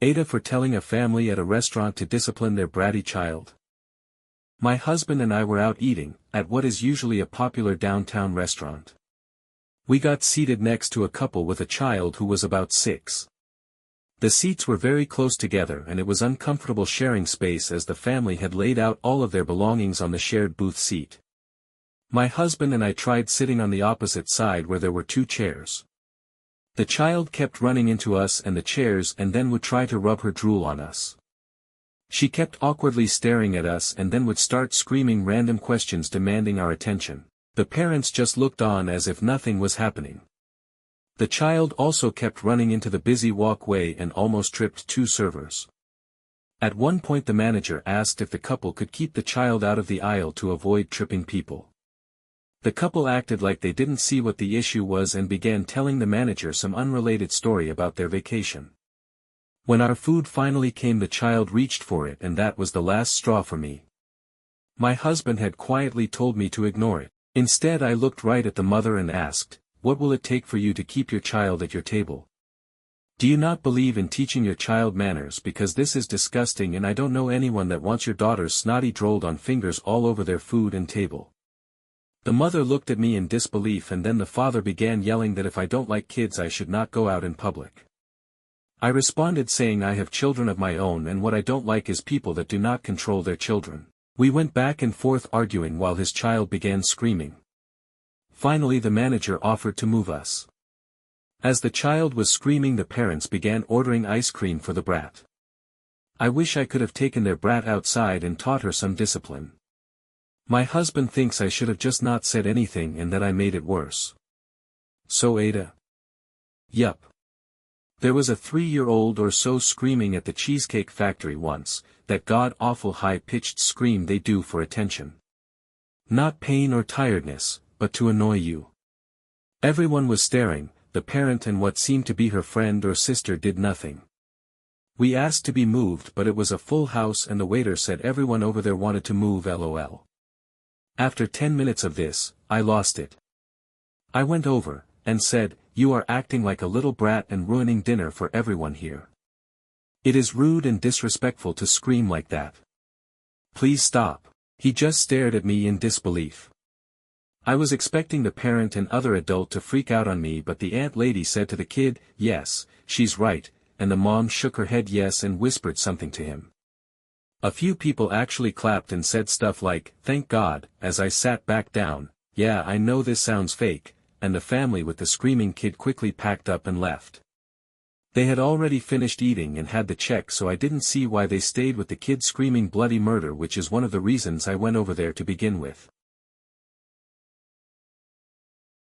AITA for telling a family at a restaurant to discipline their bratty child. My husband and I were out eating, at what is usually a popular downtown restaurant. We got seated next to a couple with a child who was about 6. The seats were very close together and it was uncomfortable sharing space as the family had laid out all of their belongings on the shared booth seat. My husband and I tried sitting on the opposite side where there were 2 chairs. The child kept running into us and the chairs and then would try to rub her drool on us. She kept awkwardly staring at us and then would start screaming random questions demanding our attention. The parents just looked on as if nothing was happening. The child also kept running into the busy walkway and almost tripped 2 servers. At one point the manager asked if the couple could keep the child out of the aisle to avoid tripping people. The couple acted like they didn't see what the issue was and began telling the manager some unrelated story about their vacation. When our food finally came, the child reached for it and that was the last straw for me. My husband had quietly told me to ignore it. Instead I looked right at the mother and asked, "What will it take for you to keep your child at your table? Do you not believe in teaching your child manners, because this is disgusting and I don't know anyone that wants your daughter's snotty drooled on fingers all over their food and table." The mother looked at me in disbelief and then the father began yelling that if I don't like kids I should not go out in public. I responded saying I have children of my own and what I don't like is people that do not control their children. We went back and forth arguing while his child began screaming. Finally the manager offered to move us. As the child was screaming the parents began ordering ice cream for the brat. I wish I could have taken their brat outside and taught her some discipline. My husband thinks I should have just not said anything and that I made it worse. So AITA? Yup. There was a 3-year-old or so screaming at the Cheesecake Factory once, that god-awful high-pitched scream they do for attention. Not pain or tiredness, but to annoy you. Everyone was staring, the parent and what seemed to be her friend or sister did nothing. We asked to be moved but it was a full house and the waiter said everyone over there wanted to move lol. After 10 minutes of this, I lost it. I went over, and said, "You are acting like a little brat and ruining dinner for everyone here. It is rude and disrespectful to scream like that. Please stop." He just stared at me in disbelief. I was expecting the parent and other adult to freak out on me but the aunt lady said to the kid, "Yes, she's right," and the mom shook her head yes and whispered something to him. A few people actually clapped and said stuff like, "Thank God," as I sat back down. Yeah, I know this sounds fake, and the family with the screaming kid quickly packed up and left. They had already finished eating and had the check so I didn't see why they stayed with the kid screaming bloody murder, which is one of the reasons I went over there to begin with.